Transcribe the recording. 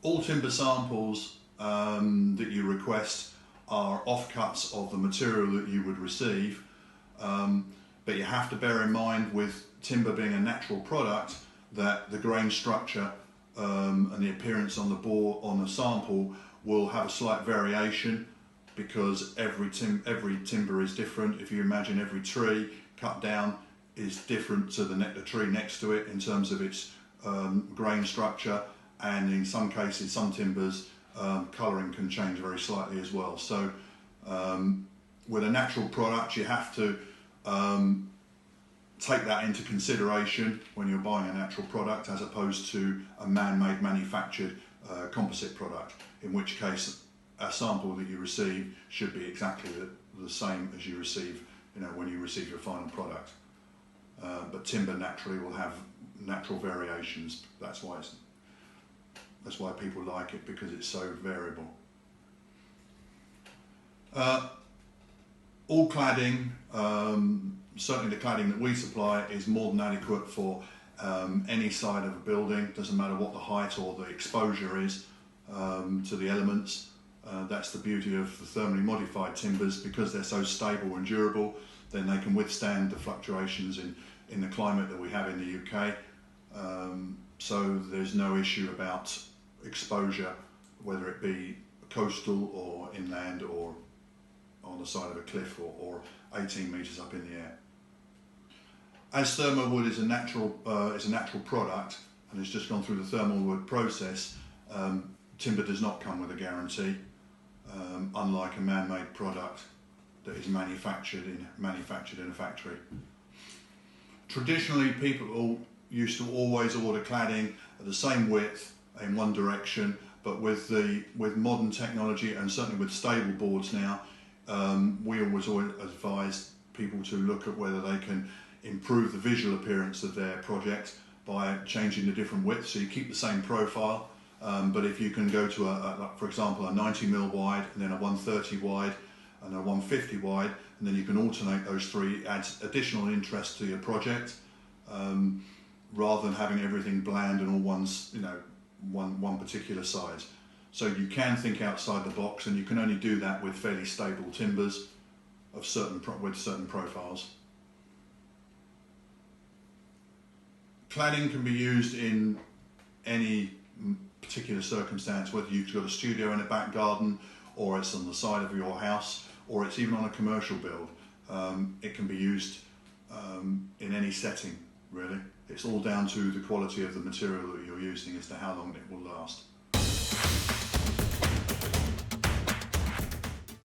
All timber samples that you request are offcuts of the material that you would receive, but you have to bear in mind, with timber being a natural product, that the grain structure and the appearance on the board on the sample will have a slight variation, because every timber is different. If you imagine every tree cut down is different to the tree next to it in terms of its grain structure, and in some cases, some timbers, colouring can change very slightly as well. So with a natural product, you have to take that into consideration when you're buying a natural product, as opposed to a man-made manufactured composite product, in which case a sample that you receive should be exactly the same as you receive, when you receive your final product. But timber naturally will have natural variations. That's why people like it, because it's so variable. All cladding, certainly the cladding that we supply, is more than adequate for any side of a building. Doesn't matter what the height or the exposure is to the elements. That's the beauty of the thermally modified timbers, because they're so stable and durable. Then they can withstand the fluctuations in the climate that we have in the UK. So there's no issue about exposure, whether it be coastal or inland or on the side of a cliff or 18 metres up in the air. As thermal wood is a natural product and it's just gone through the thermal wood process, timber does not come with a guarantee, unlike a man-made product that is manufactured in a factory. Traditionally, people used to always order cladding at the same width in one direction, but with modern technology, and certainly with stable boards now, we always advise people to look at whether they can improve the visual appearance of their project by changing the different widths. So you keep the same profile, but if you can go to for example, a 90mm wide, and then a 130 wide, and a 150 wide, and then you can alternate those three. It adds additional interest to your project, rather than having everything bland and all one particular size. So you can think outside the box, and you can only do that with fairly stable timbers with certain profiles. Cladding can be used in any particular circumstance, whether you've got a studio in a back garden, or it's on the side of your house, or it's even on a commercial build. It can be used in any setting, really. It's all down to the quality of the material that you're using as to how long it will last.